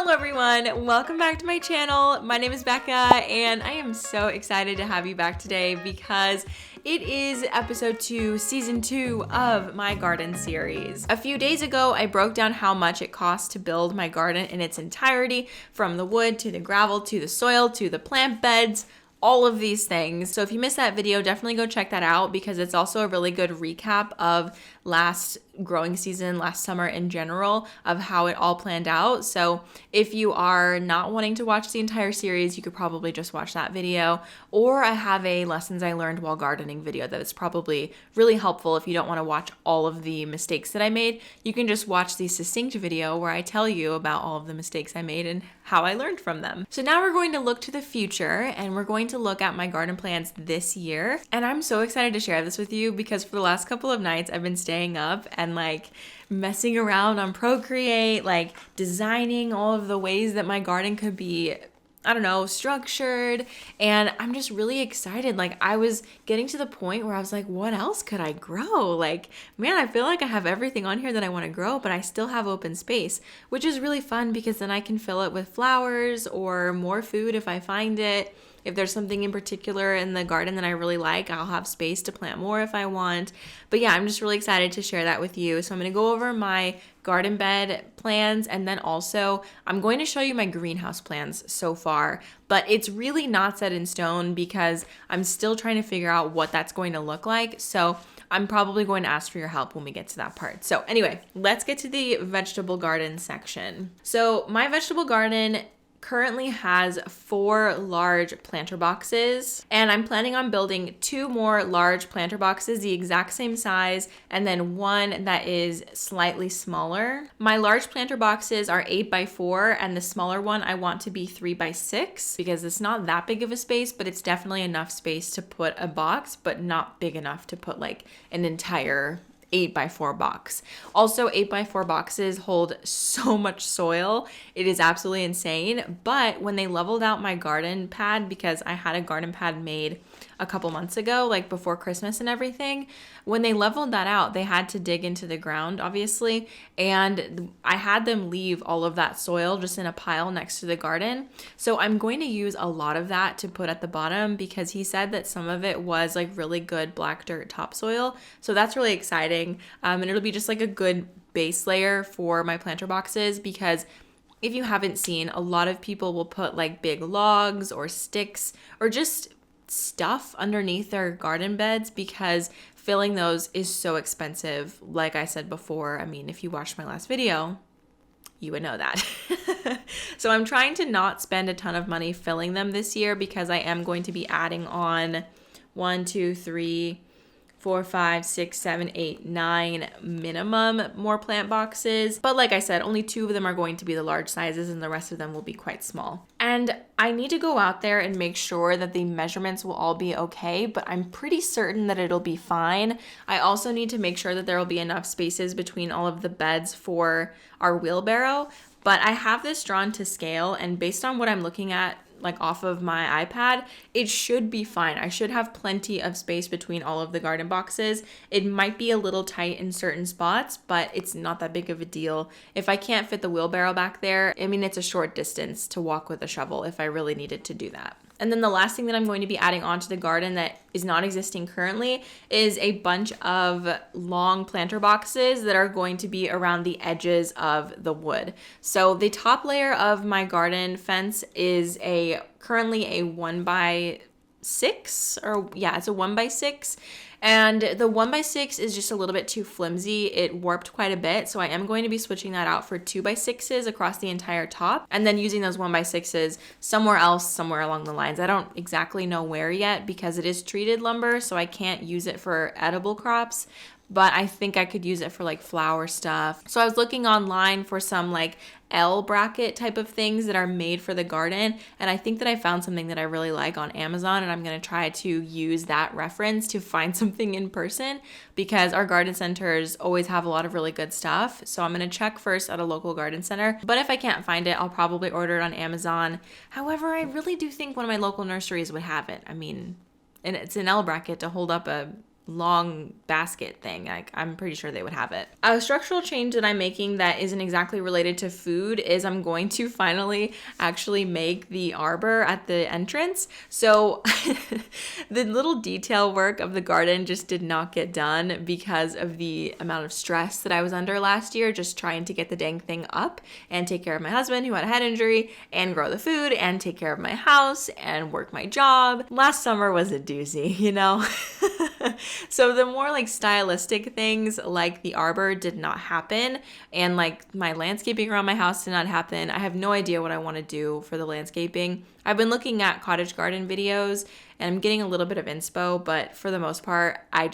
Hello everyone, welcome back to my channel. My name is Becca and I am so excited to have you back today because it is episode 2, season 2 of my garden series. A few days ago, I broke down how much it costs to build my garden in its entirety, from the wood to the gravel to the soil to the plant beds, all of these things. So if you missed that video, definitely go check that out because it's also a really good recap of last growing season, last summer in general, of how it all planned out. So if you are not wanting to watch the entire series, you could probably just watch that video. Or I have a lessons I learned while gardening video that is probably really helpful if you don't want to watch all of the mistakes that I made. You can just watch the succinct video where I tell you about all of the mistakes I made and how I learned from them. So now we're going to look to the future and we're going to look at my garden plans this year. And I'm so excited to share this with you because for the last couple of nights I've been staying up and messing around on Procreate, designing all of the ways that my garden could be, structured. And I'm just really excited. I was getting to the point where I was like, what else could I grow? Man, I feel like I have everything on here that I want to grow, but I still have open space, which is really fun because then I can fill it with flowers or more food if I find it. If there's something in particular in the garden that I really like, I'll have space to plant more if I want. But yeah, I'm just really excited to share that with you. So I'm going to go over my garden bed plans and then also I'm going to show you my greenhouse plans so far. But it's really not set in stone because I'm still trying to figure out what that's going to look like. So I'm probably going to ask for your help when we get to that part. So anyway, let's get to the vegetable garden section. So my vegetable garden currently has 4 large planter boxes and I'm planning on building 2 more large planter boxes the exact same size and then one that is slightly smaller. My large planter boxes are 8x4 and the smaller one I want to be 3x6 because it's not that big of a space, but it's definitely enough space to put a box, but not big enough to put an entire 8x4 box. Also, 8x4 boxes hold so much soil. It is absolutely insane. But when they leveled out my garden pad, because I had a garden pad made a couple months ago, before Christmas and everything, when they leveled that out, they had to dig into the ground, obviously, and I had them leave all of that soil just in a pile next to the garden. So I'm going to use a lot of that to put at the bottom because he said that some of it was really good black dirt topsoil. So that's really exciting. And it'll be just a good base layer for my planter boxes because if you haven't seen, a lot of people will put big logs or sticks or just stuff underneath their garden beds because filling those is so expensive. Like I said before, if you watched my last video, you would know that. So I'm trying to not spend a ton of money filling them this year because I am going to be adding on 1, 2, 3, 4, 5, 6, 7, 8, 9 minimum more plant boxes. But like I said, only 2 of them are going to be the large sizes and the rest of them will be quite small. And I need to go out there and make sure that the measurements will all be okay, but I'm pretty certain that it'll be fine. I also need to make sure that there will be enough spaces between all of the beds for our wheelbarrow. But I have this drawn to scale and based on what I'm looking at off of my iPad, it should be fine. I should have plenty of space between all of the garden boxes. It might be a little tight in certain spots, but it's not that big of a deal. If I can't fit the wheelbarrow back there, it's a short distance to walk with a shovel if I really needed to do that. And then the last thing that I'm going to be adding onto the garden that is not existing currently is a bunch of long planter boxes that are going to be around the edges of the wood. So the top layer of my garden fence is currently a 1x6 it's a 1x6. And the 1x6 is just a little bit too flimsy. It warped quite a bit. So I am going to be switching that out for 2x6s across the entire top and then using those 1x6s somewhere else, somewhere along the lines. I don't exactly know where yet because it is treated lumber, so I can't use it for edible crops. But I think I could use it for flower stuff. So I was looking online for some L bracket type of things that are made for the garden. And I think that I found something that I really like on Amazon and I'm going to try to use that reference to find something in person because our garden centers always have a lot of really good stuff. So I'm going to check first at a local garden center. But if I can't find it, I'll probably order it on Amazon. However, I really do think one of my local nurseries would have it. And it's an L bracket to hold up a long basket thing. Like, I'm pretty sure they would have it. A structural change that I'm making that isn't exactly related to food is I'm going to finally actually make the arbor at the entrance. So the little detail work of the garden just did not get done because of the amount of stress that I was under last year, just trying to get the dang thing up and take care of my husband who had a head injury and grow the food and take care of my house and work my job. Last summer was a doozy, you know? So the more like stylistic things like the arbor did not happen, and like my landscaping around my house did not happen. I have no idea what I want to do for the landscaping. I've been looking at cottage garden videos and I'm getting a little bit of inspo, but for the most part, I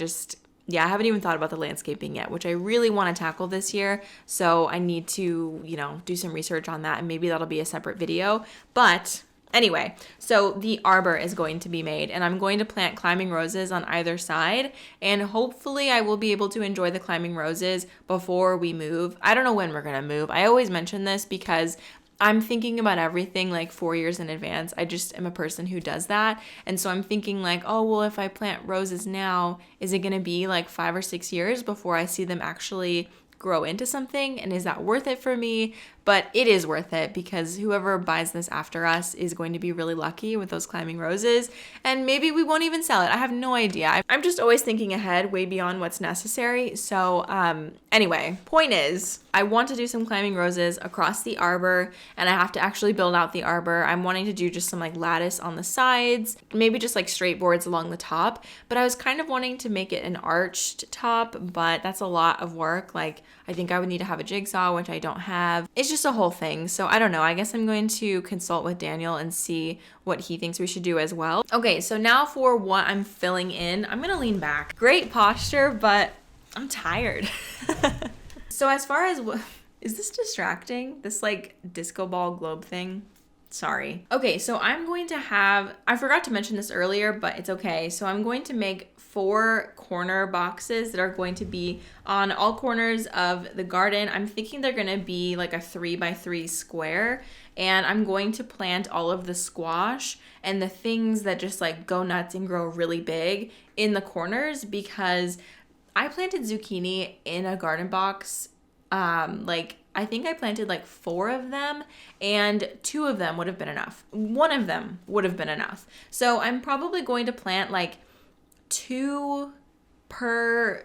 haven't even thought about the landscaping yet, which I really want to tackle this year. So I need to, do some research on that, and maybe that'll be a separate video. But anyway, so the arbor is going to be made, and I'm going to plant climbing roses on either side, and hopefully I will be able to enjoy the climbing roses before we move. I don't know when we're going to move. I always mention this because I'm thinking about everything like 4 years in advance. I just am a person who does that. And so I'm thinking like, oh, well, if I plant roses now, is it going to be like 5 or 6 years before I see them actually grow into something? And is that worth it for me? But it is worth it because whoever buys this after us is going to be really lucky with those climbing roses. And maybe we won't even sell it. I have no idea. I'm just always thinking ahead, way beyond what's necessary. So anyway, point is, I want to do some climbing roses across the arbor, and I have to actually build out the arbor. I'm wanting to do just some like lattice on the sides, maybe just like straight boards along the top. But I was kind of wanting to make it an arched top, but that's a lot of work. Like, I think I would need to have a jigsaw, which I don't have. It's just a whole thing. So I don't know. I guess I'm going to consult with Daniel and see what he thinks we should do as well. Okay, so now for what I'm filling in, I'm gonna lean back. Great posture, but I'm tired. So as far as is this distracting? This like disco ball globe thing? Sorry. Okay, so I'm going to have, I forgot to mention this earlier, but it's okay. So I'm going to make 4 corner boxes that are going to be on all corners of the garden. I'm thinking they're going to be like a 3x3 square, and I'm going to plant all of the squash and the things that just like go nuts and grow really big in the corners, because I planted zucchini in a garden box. I think I planted like 4 of them, and 2 of them would have been enough. 1 of them would have been enough. So I'm probably going to plant like 2 per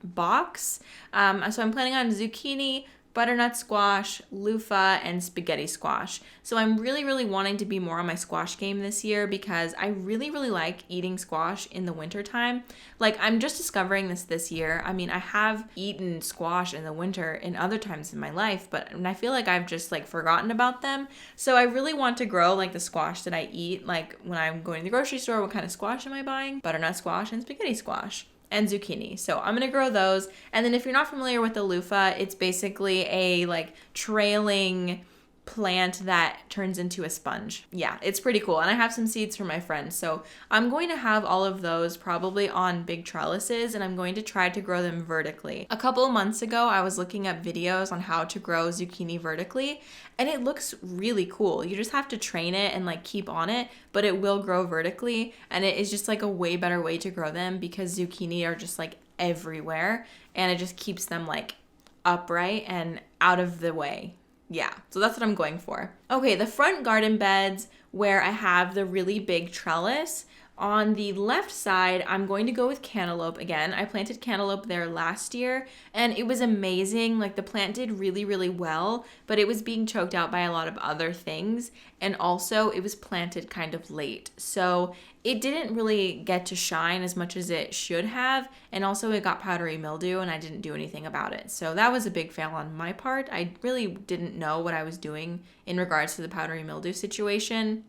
box. So I'm planning on zucchini, butternut squash, loofah, and spaghetti squash. So I'm really, really wanting to be more on my squash game this year because I really, really like eating squash in the wintertime. Like, I'm just discovering this year. I mean, I have eaten squash in the winter in other times in my life, but I feel like I've just like forgotten about them. So I really want to grow like the squash that I eat. Like when I'm going to the grocery store, what kind of squash am I buying? Butternut squash and spaghetti squash. And zucchini. So I'm going to grow those. And then if you're not familiar with the loofah, it's basically a like trailing plant that turns into a sponge. Yeah, it's pretty cool. And I have some seeds from my friends. So I'm going to have all of those probably on big trellises, and I'm going to try to grow them vertically. A couple of months ago, I was looking up videos on how to grow zucchini vertically, and it looks really cool. You just have to train it and like keep on it, but it will grow vertically, and it is just like a way better way to grow them because zucchini are just like everywhere, and it just keeps them like upright and out of the way. Yeah, so that's what I'm going for. Okay, the front garden beds where I have the really big trellis. On the left side, I'm going to go with cantaloupe again. I planted cantaloupe there last year, and it was amazing. Like, the plant did really, really well, but it was being choked out by a lot of other things, and also it was planted kind of late. So it didn't really get to shine as much as it should have, and also it got powdery mildew, and I didn't do anything about it. So that was a big fail on my part. I really didn't know what I was doing in regards to the powdery mildew situation.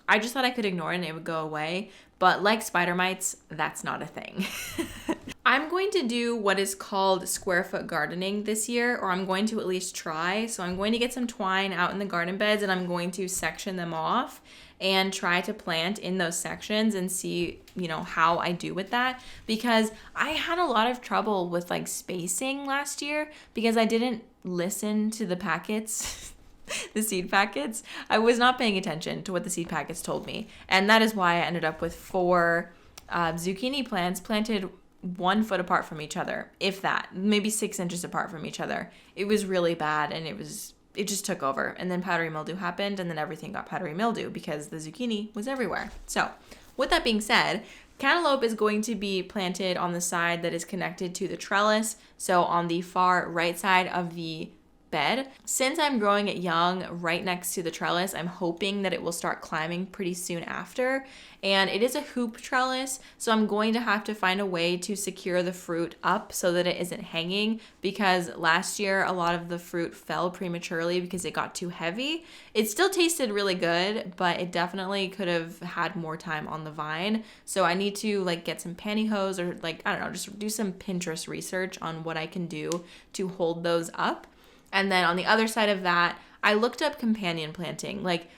I just thought I could ignore it and it would go away. But like spider mites, that's not a thing. I'm going to do what is called square foot gardening this year, or I'm going to at least try. So I'm going to get some twine out in the garden beds, and I'm going to section them off and try to plant in those sections and see, how I do with that. Because I had a lot of trouble with like spacing last year because I didn't listen to the packets. The seed packets. I was not paying attention to what the seed packets told me. And that is why I ended up with 4 zucchini plants planted 1 foot apart from each other, if that, maybe 6 inches apart from each other. It was really bad, and it just took over. And then powdery mildew happened, and then everything got powdery mildew because the zucchini was everywhere. So with that being said, cantaloupe is going to be planted on the side that is connected to the trellis, so on the far right side of the bed. Since I'm growing it young right next to the trellis, I'm hoping that it will start climbing pretty soon after. And it is a hoop trellis, so I'm going to have to find a way to secure the fruit up so that it isn't hanging, because last year a lot of the fruit fell prematurely because it got too heavy. It still tasted really good, but it definitely could have had more time on the vine. So I need to like get some pantyhose, or like, I don't know, just do some Pinterest research on what I can do to hold those up. And then on the other side of that, I looked up companion planting. Like,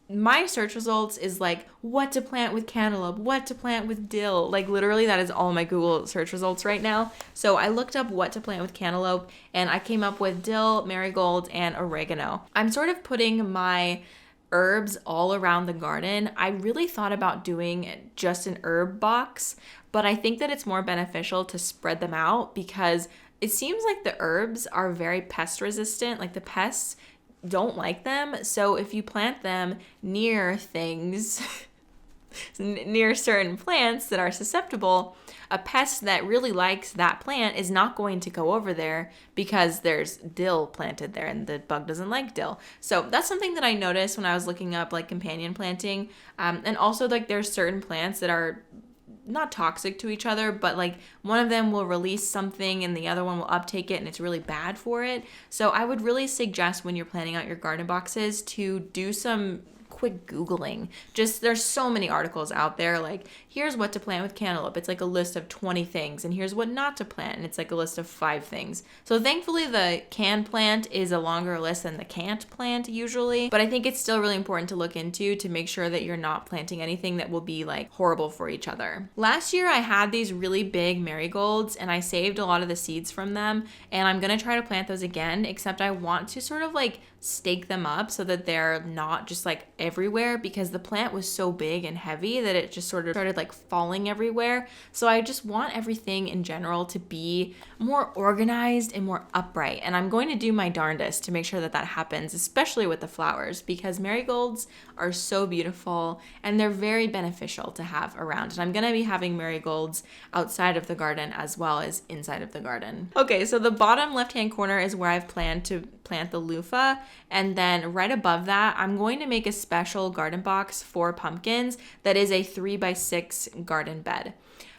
my search results is like what to plant with cantaloupe, what to plant with dill. Like, literally that is all my Google search results right now. So I looked up what to plant with cantaloupe, and I came up with dill, marigold, and oregano. I'm sort of putting my herbs all around the garden. I really thought about doing just an herb box, but I think that it's more beneficial to spread them out, because it seems like the herbs are very pest resistant. Like, the pests don't like them. So if you plant them near things, near certain plants that are susceptible, a pest that really likes that plant is not going to go over there because there's dill planted there, and the bug doesn't like dill. So that's something that I noticed when I was looking up like companion planting. And also, like, there's certain plants that are not toxic to each other, but like one of them will release something and the other one will uptake it, and it's really bad for it. So I would really suggest, when you're planning out your garden boxes, to do some quick Googling. Just, there's so many articles out there, like, here's what to plant with cantaloupe. It's like a list of 20 things, and here's what not to plant, and it's like a list of 5 things. So thankfully the can plant is a longer list than the can't plant usually, but I think it's still really important to look into to make sure that you're not planting anything that will be like horrible for each other. Last year I had these really big marigolds, and I saved a lot of the seeds from them, and I'm gonna try to plant those again, except I want to sort of like stake them up so that they're not just like everywhere, because the plant was so big and heavy that it just sort of started like falling everywhere. So I just want everything in general to be more organized and more upright, and I'm going to do my darndest to make sure that that happens, especially with the flowers, because marigolds are so beautiful and they're very beneficial to have around. And I'm going to be having marigolds outside of the garden as well as inside of the garden. Okay, so the bottom left hand corner is where I've planned to plant the loofah, and then right above that I'm going to make a special garden box for pumpkins that is a 3x6 garden bed.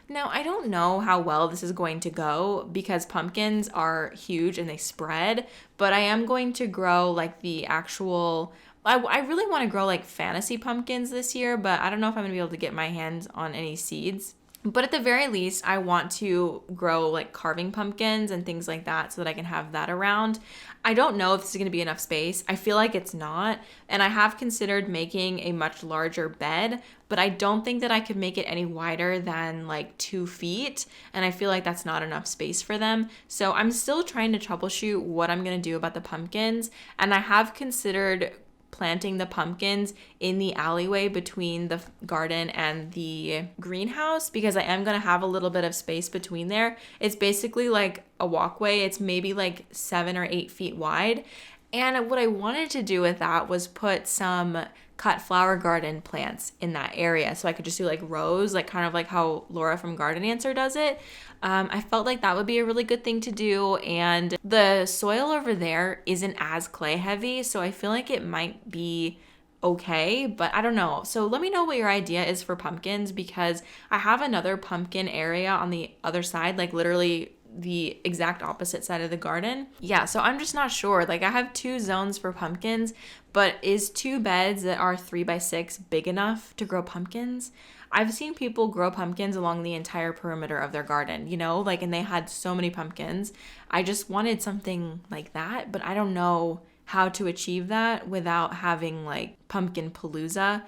Now, I don't know how well this is going to go because pumpkins are huge and they spread, but I am going to grow like the actual, I really want to grow like fantasy pumpkins this year, but I don't know if I'm gonna be able to get my hands on any seeds. But at the very least, I want to grow like carving pumpkins and things like that so that I can have that around. I don't know if this is going to be enough space. I feel like it's not. And I have considered making a much larger bed, but I don't think that I could make it any wider than like 2 feet. And I feel like that's not enough space for them. So I'm still trying to troubleshoot what I'm going to do about the pumpkins. And I have considered planting the pumpkins in the alleyway between the garden and the greenhouse, because I am going to have a little bit of space between there. It's basically like a walkway. It's maybe like 7 or 8 feet wide. And what I wanted to do with that was put some cut flower garden plants in that area, so I could just do like rows, like kind of like how Laura from Garden Answer does it. I felt like that would be a really good thing to do, and the soil over there isn't as clay heavy, so I feel like it might be okay, but I don't know. So let me know what your idea is for pumpkins, because I have another pumpkin area on the other side, like literally the exact opposite side of the garden. Yeah, so I'm just not sure. Like, I have 2 zones for pumpkins, but is 2 beds that are 3x6 big enough to grow pumpkins? I've seen people grow pumpkins along the entire perimeter of their garden, you know, like, and they had so many pumpkins. I just wanted something like that, but I don't know how to achieve that without having like pumpkin palooza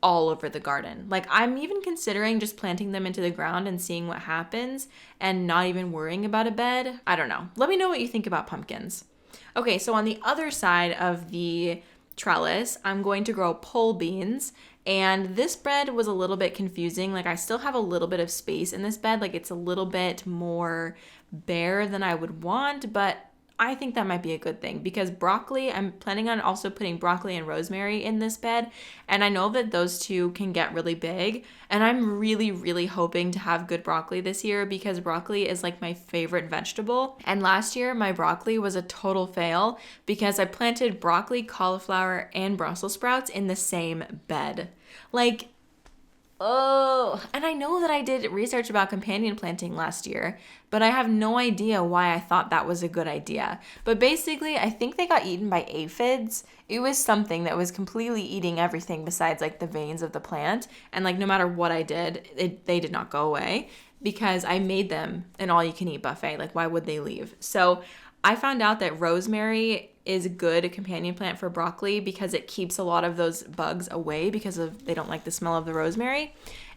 all over the garden. Like, I'm even considering just planting them into the ground and seeing what happens and not even worrying about a bed. I don't know. Let me know what you think about pumpkins. Okay, so on the other side of the trellis, I'm going to grow pole beans, And this bed was a little bit confusing. Like I still have a little bit of space in this bed. Like it's a little bit more bare than I would want, but I think that might be a good thing because broccoli, I'm planning on also putting broccoli and rosemary in this bed. And I know that those two can get really big. And I'm really, really hoping to have good broccoli this year because broccoli is like my favorite vegetable. And last year, my broccoli was a total fail because I planted broccoli, cauliflower, and Brussels sprouts in the same bed. Like, oh, and I know that I did research about companion planting last year, but I have no idea why I thought that was a good idea. But basically, I think they got eaten by aphids. It was something that was completely eating everything besides like the veins of the plant. And like no matter what I did, they did not go away because I made them an all-you-can-eat buffet. Like why would they leave? So I found out that rosemary is a good companion plant for broccoli because it keeps a lot of those bugs away because they don't like the smell of the rosemary.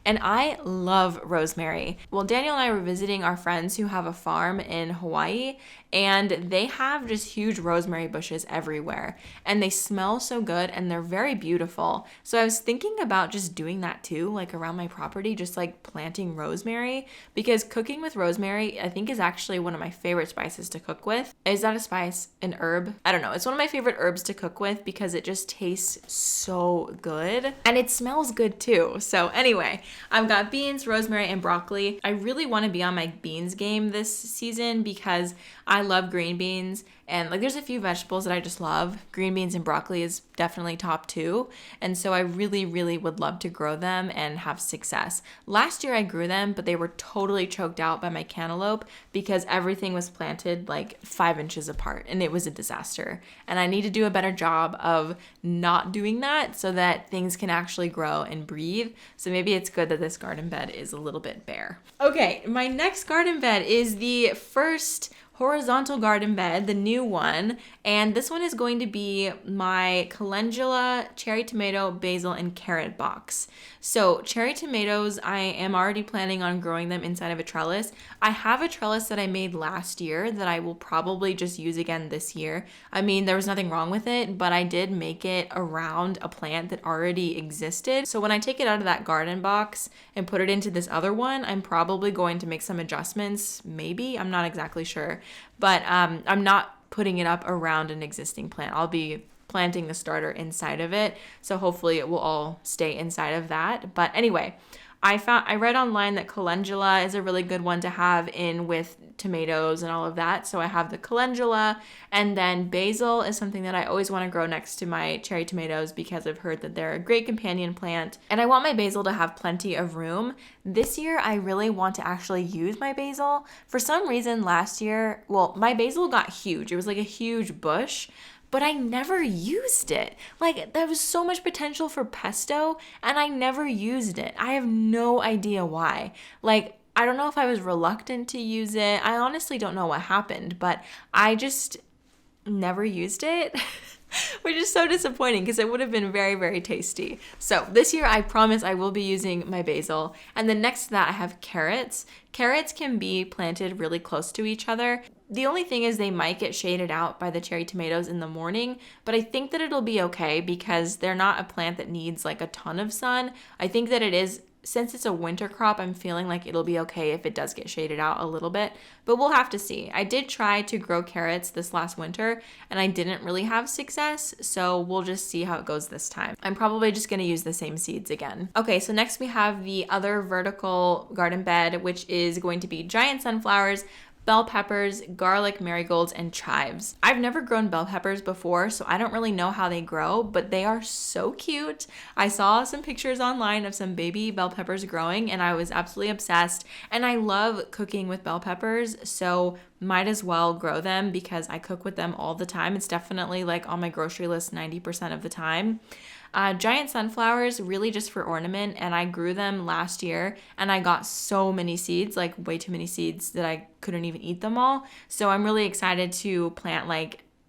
And I love rosemary. Well, Daniel and I were visiting our friends who have a farm in Hawaii, and they have just huge rosemary bushes everywhere. And they smell so good and they're very beautiful. So I was thinking about just doing that too, like around my property, just like planting rosemary, because cooking with rosemary, I think is actually one of my favorite spices to cook with. Is that a spice? An herb? I don't know. It's one of my favorite herbs to cook with because it just tastes so good and it smells good too. So anyway, I've got beans, rosemary, and broccoli. I really want to be on my beans game this season because I love green beans. And like there's a few vegetables that I just love. Green beans and broccoli is definitely top 2. And so I really, really would love to grow them and have success. Last year I grew them, but they were totally choked out by my cantaloupe because everything was planted like 5 inches apart and it was a disaster. And I need to do a better job of not doing that so that things can actually grow and breathe. So maybe it's good that this garden bed is a little bit bare. Okay, my next garden bed is the first horizontal garden bed, the new one, and this one is going to be my calendula, cherry tomato, basil, and carrot box. So cherry tomatoes, I am already planning on growing them inside of a trellis. I have a trellis that I made last year that I will probably just use again this year. I mean, there was nothing wrong with it, but I did make it around a plant that already existed. So when I take it out of that garden box and put it into this other one, I'm probably going to make some adjustments, maybe, I'm not exactly sure. But I'm not putting it up around an existing plant. I'll be planting the starter inside of it. So hopefully it will all stay inside of that. But anyway, I read online that calendula is a really good one to have in with tomatoes and all of that. So I have the calendula, and then basil is something that I always want to grow next to my cherry tomatoes because I've heard that they're a great companion plant. And I want my basil to have plenty of room. This year, I really want to actually use my basil. For some reason last year, well, my basil got huge. It was like a huge bush, but I never used it. Like, there was so much potential for pesto, and I never used it. I have no idea why. Like, I don't know if I was reluctant to use it. I honestly don't know what happened, but I just never used it. Which is so disappointing because it would have been very, very tasty. So this year, I promise I will be using my basil. And then next to that, I have carrots. Carrots can be planted really close to each other. The only thing is they might get shaded out by the cherry tomatoes in the morning, but I think that it'll be okay because they're not a plant that needs like a ton of sun. I think that it is, since it's a winter crop, I'm feeling like it'll be okay if it does get shaded out a little bit, but we'll have to see. I did try to grow carrots this last winter and I didn't really have success, so we'll just see how it goes this time. I'm probably just gonna use the same seeds again. Okay, so next we have the other vertical garden bed, which is going to be giant sunflowers, bell peppers, garlic, marigolds, and chives. I've never grown bell peppers before, so I don't really know how they grow, but they are so cute. I saw some pictures online of some baby bell peppers growing, and I was absolutely obsessed. And I love cooking with bell peppers, so might as well grow them because I cook with them all the time. It's definitely like on my grocery list 90% of the time. Giant sunflowers, really just for ornament, and I grew them last year and I got so many seeds, like way too many seeds that I couldn't even eat them all. So I'm really excited to plant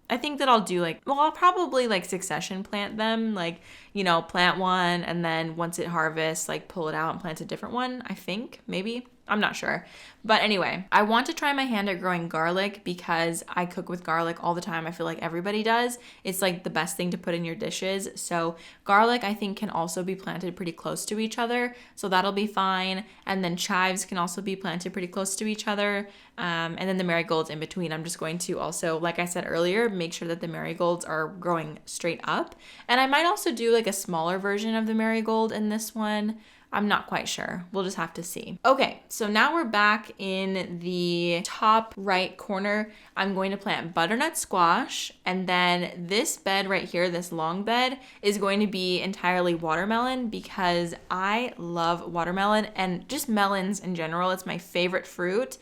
I think that I'll do I'll probably succession plant them, plant one and then once it harvests, pull it out and plant a different one, I think, maybe. I'm not sure. But anyway, I want to try my hand at growing garlic because I cook with garlic all the time. I feel like everybody does. It's like the best thing to put in your dishes. So garlic, I think, can also be planted pretty close to each other. So that'll be fine. And then chives can also be planted pretty close to each other. And then the marigolds in between. I'm just going to also, like I said earlier, make sure that the marigolds are growing straight up. And I might also do like a smaller version of the marigold in this one. I'm not quite sure. We'll just have to see. Okay, so now we're back in the top right corner. I'm going to plant butternut squash, and then this bed right here, this long bed, is going to be entirely watermelon because I love watermelon and just melons in general. It's my favorite fruit.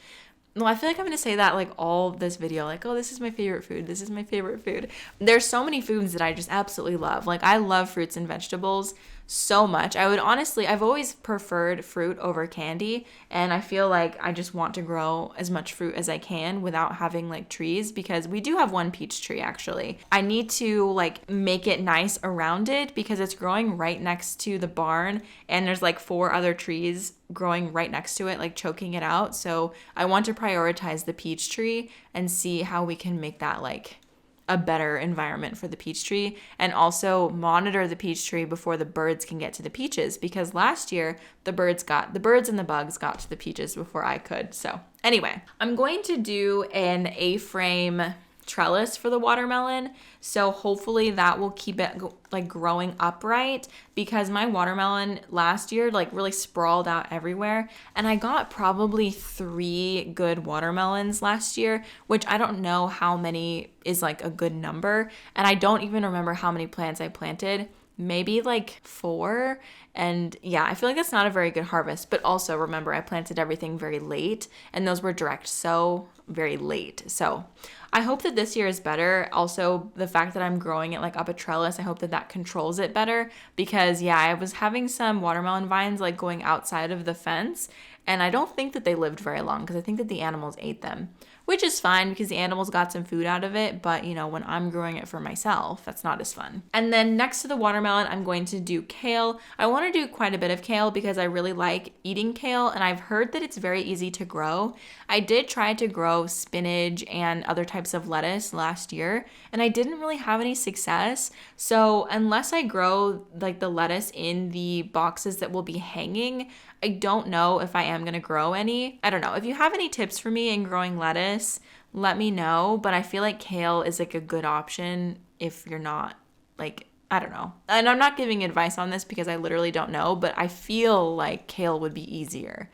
Well, I feel like I'm going to say that like all this video, like, oh, this is my favorite food. This is my favorite food. There's so many foods that I just absolutely love. Like I love fruits and vegetables so much. I've always preferred fruit over candy. And I feel like I just want to grow as much fruit as I can without having like trees, because we do have one peach tree actually. I need to like make it nice around it because it's growing right next to the barn and there's like 4 other trees growing right next to it, like choking it out. So I want to prioritize the peach tree and see how we can make that like a better environment for the peach tree, and also monitor the peach tree before the birds can get to the peaches, because last year the birds and the bugs got to the peaches before I could. So anyway, I'm going to do an A-frame trellis for the watermelon, so hopefully that will keep it like growing upright, because my watermelon last year like really sprawled out everywhere, and I got probably 3 good watermelons last year, which I don't know how many is like a good number, and I don't even remember how many plants I planted. Maybe like 4. And yeah, I feel like that's not a very good harvest. But also remember, I planted everything very late and those were direct so very late. So I hope that this year is better. Also, the fact that I'm growing it like up a trellis, I hope that that controls it better, because yeah, I was having some watermelon vines like going outside of the fence, and I don't think that they lived very long because I think that the animals ate them, which is fine because the animals got some food out of it. But you know, when I'm growing it for myself, that's not as fun. And then next to the watermelon, I'm going to do kale. I want to do quite a bit of kale because I really like eating kale, and I've heard that it's very easy to grow. I did try to grow spinach and other types of lettuce last year, and I didn't really have any success. So unless I grow like the lettuce in the boxes that will be hanging, I don't know if I am going to grow any. I don't know. If you have any tips for me in growing lettuce, let me know. But I feel like kale is like a good option if you're not like, I don't know. And I'm not giving advice on this because I literally don't know, but I feel like kale would be easier.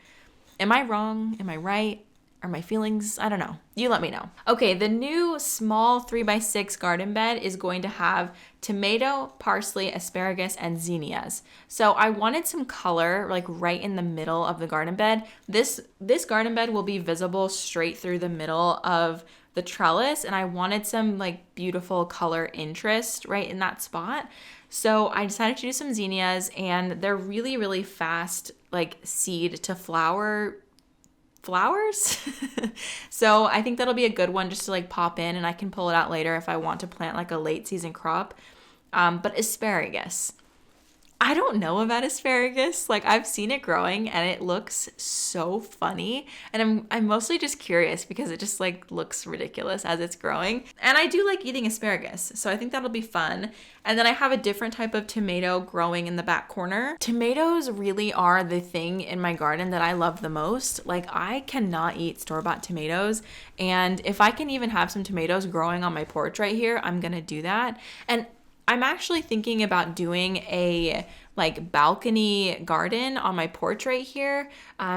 Am I wrong? Am I right? Are my feelings? I don't know. You let me know. Okay, the new small 3x6 garden bed is going to have tomato, parsley, asparagus, and zinnias. So I wanted some color like right in the middle of the garden bed. This garden bed will be visible straight through the middle of the trellis, and I wanted some like beautiful color interest right in that spot. So I decided to do some zinnias, and they're really, really fast like seed to flowers. So I think that'll be a good one just to like pop in, and I can pull it out later if I want to plant like a late season crop. But asparagus, I don't know about asparagus. Like I've seen it growing and it looks so funny, and I'm mostly just curious because it just like looks ridiculous as it's growing. And I do like eating asparagus, so I think that'll be fun. And then I have a different type of tomato growing in the back corner. Tomatoes really are the thing in my garden that I love the most. Like I cannot eat store-bought tomatoes, and if I can even have some tomatoes growing on my porch right here, I'm gonna do that. And I'm actually thinking about doing a like balcony garden on my porch right here,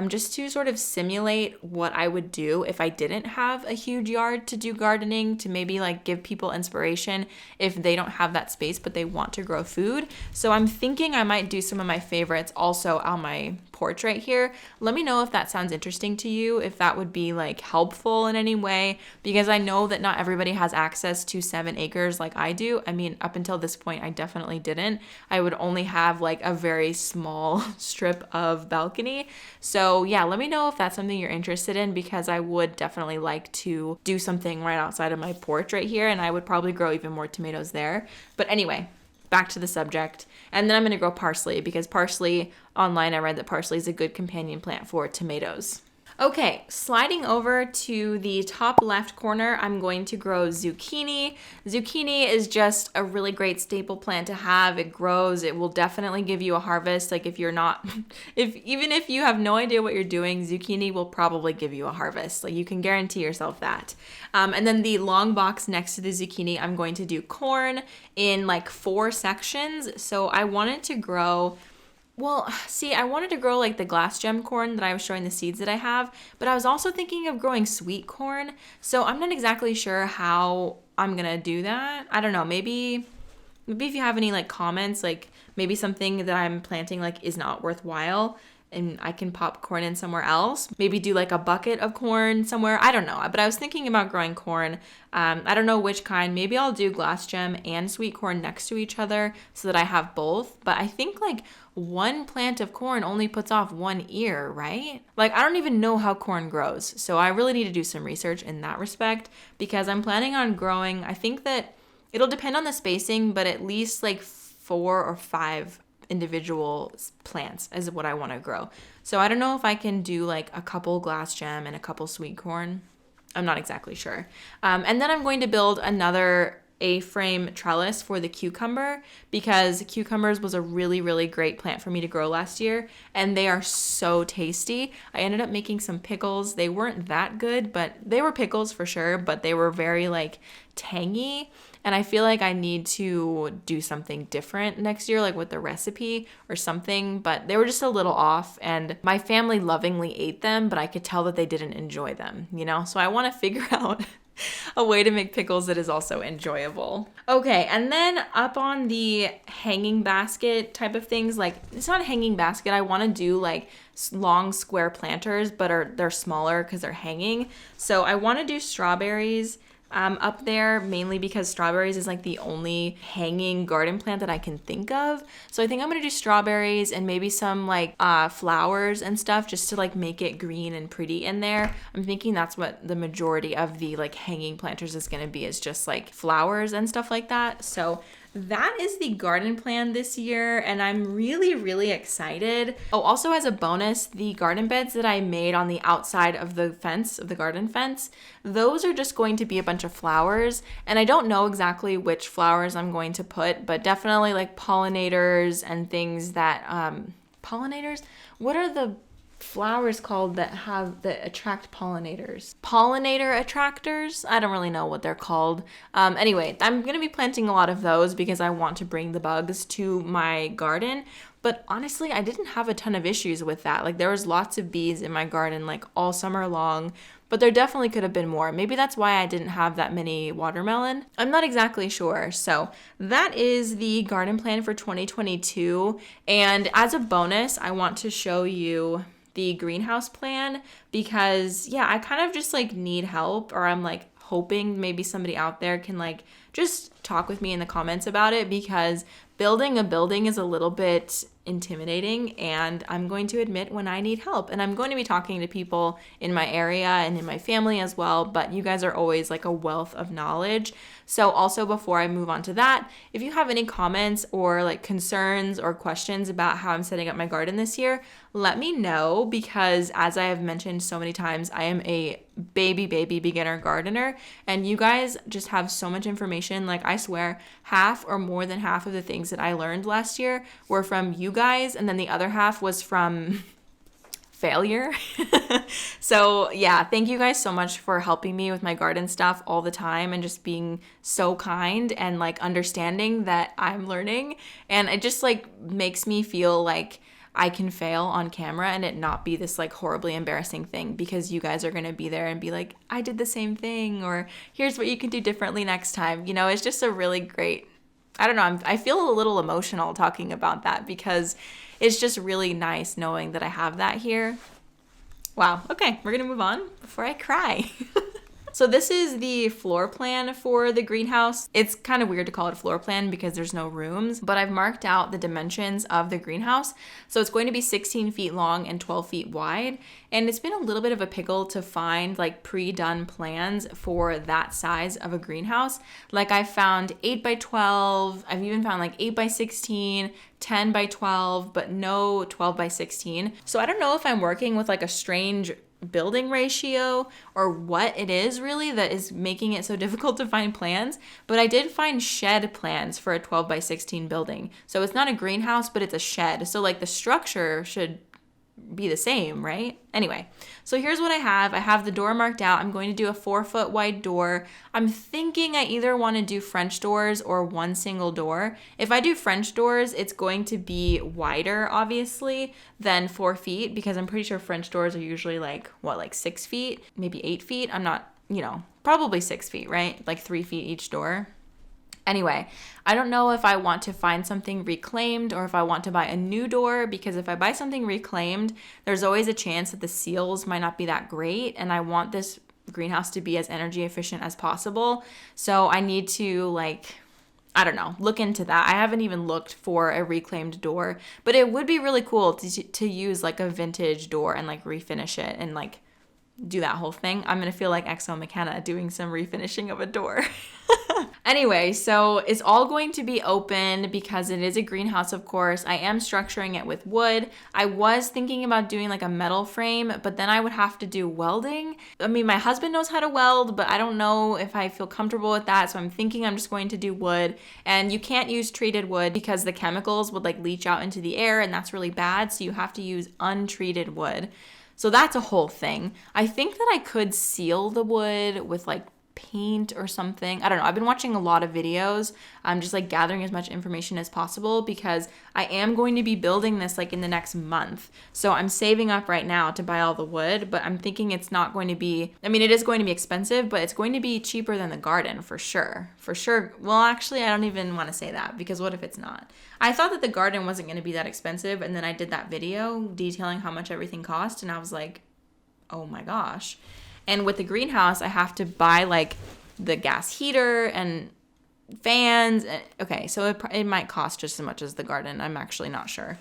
just to sort of simulate what I would do if I didn't have a huge yard to do gardening, to maybe like give people inspiration if they don't have that space but they want to grow food. So I'm thinking I might do some of my favorites also on my porch right here. Let me know if that sounds interesting to you, if that would be like helpful in any way, because I know that not everybody has access to 7 acres like I do. I mean, up until this point, I definitely didn't. I would only have like a very small strip of balcony. So yeah, let me know if that's something you're interested in, because I would definitely like to do something right outside of my porch right here, and I would probably grow even more tomatoes there. But anyway, back to the subject. And then I'm going to grow parsley, because parsley, online I read that parsley is a good companion plant for tomatoes. Okay, sliding over to the top left corner, I'm going to grow zucchini. Zucchini is just a really great staple plant to have. It grows. It will definitely give you a harvest. Like if you're not, even if you have no idea what you're doing, zucchini will probably give you a harvest. Like you can guarantee yourself that. And then the long box next to the zucchini, I'm going to do corn in like 4 sections. So I wanted to grow. Well, see, I wanted to grow like the glass gem corn that I was showing the seeds that I have, but I was also thinking of growing sweet corn. So I'm not exactly sure how I'm gonna do that. I don't know, maybe if you have any like comments, like maybe something that I'm planting like is not worthwhile and I can pop corn in somewhere else. Maybe do like a bucket of corn somewhere. I don't know, but I was thinking about growing corn. I don't know which kind. Maybe I'll do glass gem and sweet corn next to each other so that I have both. But I think like one plant of corn only puts off 1 ear, right? Like I don't even know how corn grows. So I really need to do some research in that respect because I'm planning on growing, I think that it'll depend on the spacing, but at least like 4 or 5 individual plants is what I want to grow. So I don't know if I can do like a couple glass gem and a couple sweet corn. I'm not exactly sure. And then I'm going to build another A-frame trellis for the cucumber because cucumbers was a really, really great plant for me to grow last year and they are so tasty. I ended up making some pickles. They weren't that good, but they were pickles for sure, but they were very like tangy. And I feel like I need to do something different next year, like with the recipe or something, but they were just a little off and my family lovingly ate them, but I could tell that they didn't enjoy them, you know? So I want to figure out a way to make pickles that is also enjoyable. Okay, and then up on the hanging basket type of things, like it's not a hanging basket. I want to do like long square planters, but they're smaller because they're hanging. So I want to do strawberries up there mainly because strawberries is like the only hanging garden plant that I can think of. So I think I'm gonna do strawberries and maybe some like flowers and stuff just to like make it green and pretty in there. I'm thinking that's what the majority of the like hanging planters is gonna be, is just like flowers and stuff like that. So that is the garden plan this year and I'm really, really excited. Oh, also as a bonus, the garden beds that I made on the outside of the fence, of the garden fence, those are just going to be a bunch of flowers and I don't know exactly which flowers I'm going to put, but definitely like pollinators and things that, pollinators? What are the flowers called that attract pollinators? Pollinator attractors? I don't really know what they're called. Anyway, I'm going to be planting a lot of those because I want to bring the bugs to my garden. But honestly, I didn't have a ton of issues with that. Like there was lots of bees in my garden like all summer long, but there definitely could have been more. Maybe that's why I didn't have that many watermelon. I'm not exactly sure. So that is the garden plan for 2022. And as a bonus, I want to show you the greenhouse plan because yeah, I kind of just like need help, or I'm like hoping maybe somebody out there can like just talk with me in the comments about it because building a building is a little bit intimidating and I'm going to admit when I need help, and I'm going to be talking to people in my area and in my family as well, but you guys are always like a wealth of knowledge. So also before I move on to that, if you have any comments or like concerns or questions about how I'm setting up my garden this year, let me know because as I have mentioned so many times, I am a baby beginner gardener and you guys just have so much information. Like I swear half or more than half of the things that I learned last year were from you guys and then the other half was from failure. So yeah, thank you guys so much for helping me with my garden stuff all the time and just being so kind and like understanding that I'm learning, and it just like makes me feel like I can fail on camera and it not be this like horribly embarrassing thing because you guys are going to be there and be like, I did the same thing, or here's what you can do differently next time. You know, it's just a really great, I don't know, I feel a little emotional talking about that because it's just really nice knowing that I have that here. Wow. Okay, we're going to move on before I cry. So this is the floor plan for the greenhouse. It's kind of weird to call it a floor plan because there's no rooms, but I've marked out the dimensions of the greenhouse. So it's going to be 16 feet long and 12 feet wide. And it's been a little bit of a pickle to find like pre-done plans for that size of a greenhouse. Like I found 8 by 12. I've even found like 8 by 16, 10 by 12, but no 12 by 16. So I don't know if I'm working with like a strange building ratio or what it is really that is making it so difficult to find plants, but I did find shed plans for a 12 by 16 building. So it's not a greenhouse, but it's a shed. So like the structure should be the same, right? Anyway, so here's what I have. I have the door marked out. I'm going to do a 4-foot wide door. I'm thinking I either want to do French doors or one single door. If I do French doors, it's going to be wider, obviously, than 4 feet, because I'm pretty sure French doors are usually like 6 feet, maybe 8 feet. I'm not, probably 6 feet, right? Like 3 feet each door. Anyway, I don't know if I want to find something reclaimed or if I want to buy a new door, because if I buy something reclaimed, there's always a chance that the seals might not be that great, and I want this greenhouse to be as energy efficient as possible. So I need to look into that. I haven't even looked for a reclaimed door, but it would be really cool to use like a vintage door and like refinish it and like do that whole thing. I'm going to feel like Exo McKenna doing some refinishing of a door. Anyway, so it's all going to be open because it is a greenhouse, of course. I am structuring it with wood. I was thinking about doing like a metal frame, but then I would have to do welding. I mean, my husband knows how to weld, but I don't know if I feel comfortable with that. So I'm thinking I'm just going to do wood. And you can't use treated wood because the chemicals would like leach out into the air, and that's really bad. So you have to use untreated wood. So that's a whole thing. I think that I could seal the wood with like paint or something. I don't know. I've been watching a lot of videos. I'm just like gathering as much information as possible because I am going to be building this like in the next month. So I'm saving up right now to buy all the wood, but I'm thinking it's not going to be, it is going to be expensive, but it's going to be cheaper than the garden for sure. For sure. Well, actually, I don't even want to say that because what if it's not? I thought that the garden wasn't going to be that expensive, and then I did that video detailing how much everything cost, and I was like, oh my gosh. And with the greenhouse, I have to buy like the gas heater and fans. Okay, so it might cost just as much as the garden. I'm actually not sure.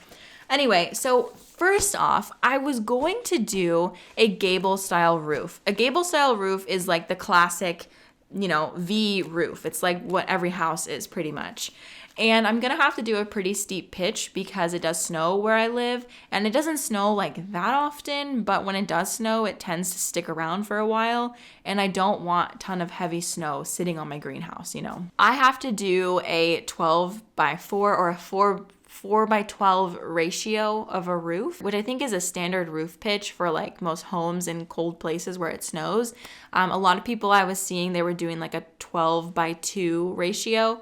Anyway, so first off, I was going to do a gable style roof. A gable style roof is like the classic, V roof. It's like what every house is pretty much. And I'm going to have to do a pretty steep pitch because it does snow where I live, and it doesn't snow like that often, but when it does snow, it tends to stick around for a while, and I don't want a ton of heavy snow sitting on my greenhouse, I have to do a 12 by 4 or a 4 by 12 ratio of a roof, which I think is a standard roof pitch for like most homes in cold places where it snows. A lot of people I was seeing, they were doing like a 12 by 2 ratio.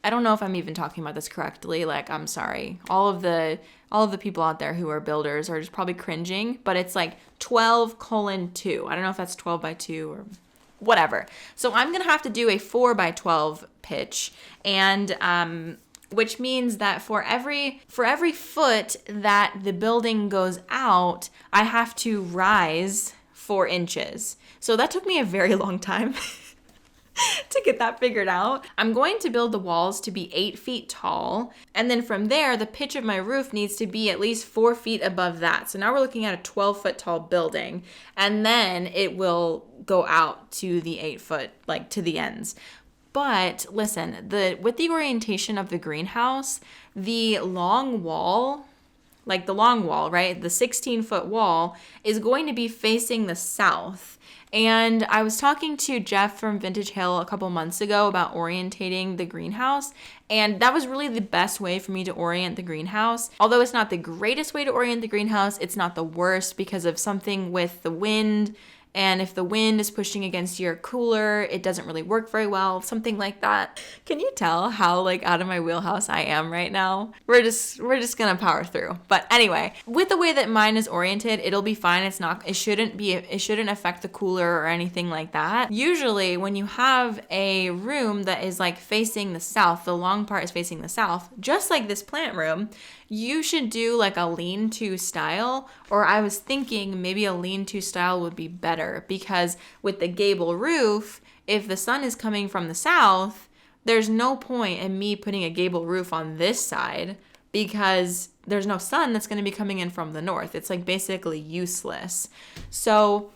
I don't know if I'm even talking about this correctly. Like, I'm sorry. All of the people out there who are builders are just probably cringing, but it's like 12:2. I don't know if that's 12 by 2 or whatever. So I'm going to have to do a 4 by 12 pitch, and which means that for every foot that the building goes out, I have to rise 4 inches. So that took me a very long time to get that figured out. I'm going to build the walls to be 8 feet tall. And then from there, the pitch of my roof needs to be at least 4 feet above that. So now we're looking at a 12-foot tall building. And then it will go out to the 8 foot, like to the ends. But listen, with the orientation of the greenhouse, the long wall, right? The 16-foot wall is going to be facing the south. And I was talking to Jeff from Vintage Hill a couple months ago about orientating the greenhouse, and that was really the best way for me to orient the greenhouse. Although it's not the greatest way to orient the greenhouse, it's not the worst because of something with the wind. And if the wind is pushing against your cooler, it doesn't really work very well, something like that. Can you tell how like out of my wheelhouse I am right now? We're just gonna power through. But anyway, with the way that mine is oriented, it'll be fine. It shouldn't affect the cooler or anything like that. Usually when you have a room that is like facing the south, the long part is facing the south, just like this plant room, you should do like a lean-to style, or I was thinking maybe a lean-to style would be better because with the gable roof, if the sun is coming from the south, there's no point in me putting a gable roof on this side because there's no sun that's going to be coming in from the north. It's like basically useless. So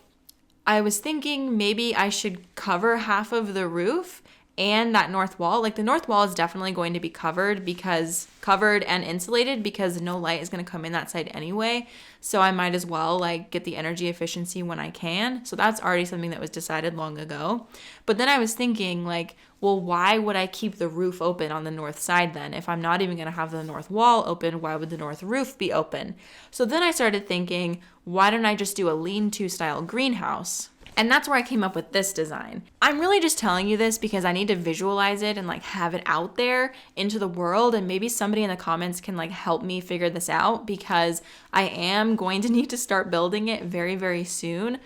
I was thinking maybe I should cover half of the roof and that north wall. Like the north wall is definitely going to be covered and insulated because no light is going to come in that side anyway. So I might as well like get the energy efficiency when I can. So that's already something that was decided long ago. But then I was thinking like, well, why would I keep the roof open on the north side then? If I'm not even going to have the north wall open, why would the north roof be open? So then I started thinking, why don't I just do a lean-to style greenhouse? And that's where I came up with this design. I'm really just telling you this because I need to visualize it and like have it out there into the world, and maybe somebody in the comments can like help me figure this out because I am going to need to start building it very, very soon.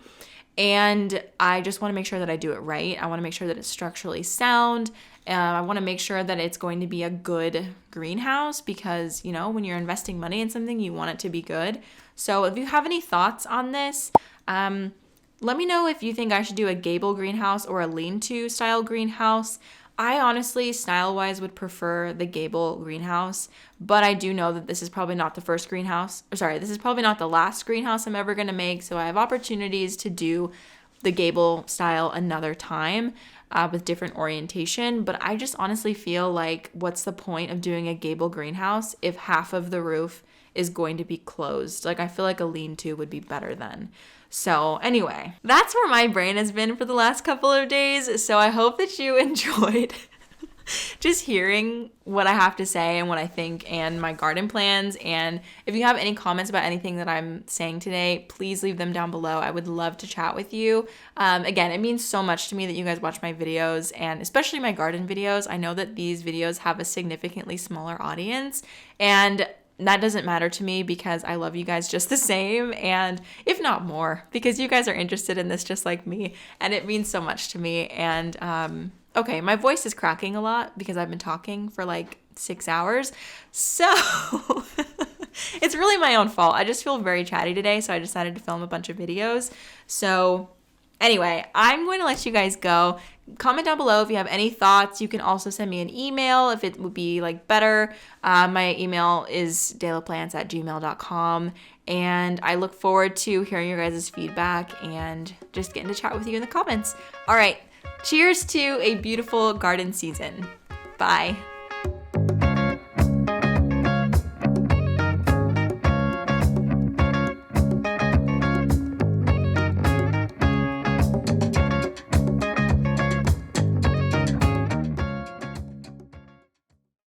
And I just want to make sure that I do it right. I want to make sure that it's structurally sound. I want to make sure that it's going to be a good greenhouse because, you know, when you're investing money in something, you want it to be good. So if you have any thoughts on this, let me know if you think I should do a gable greenhouse or a lean-to style greenhouse. I honestly, style-wise, would prefer the gable greenhouse, but I do know that this is probably not the first greenhouse. This is probably not the last greenhouse I'm ever going to make, so I have opportunities to do the gable style another time with different orientation, but I just honestly feel like what's the point of doing a gable greenhouse if half of the roof is going to be closed? Like, I feel like a lean-to would be better then. So anyway, that's where my brain has been for the last couple of days. So I hope that you enjoyed just hearing what I have to say and what I think and my garden plans. And if you have any comments about anything that I'm saying today, please leave them down below. I would love to chat with you. Again, it means so much to me that you guys watch my videos, and especially my garden videos. I know that these videos have a significantly smaller audience, and that doesn't matter to me because I love you guys just the same, and if not more, because you guys are interested in this just like me, and it means so much to me. And okay, my voice is cracking a lot because I've been talking for like 6 hours, so it's really my own fault. I just feel very chatty today, so I decided to film a bunch of videos. So anyway, I'm going to let you guys go. Comment down below if you have any thoughts. You can also send me an email if it would be like better. My email is daylaplants@gmail.com, and I look forward to hearing your guys' feedback and just getting to chat with you in the comments. All right, cheers to a beautiful garden season. Bye.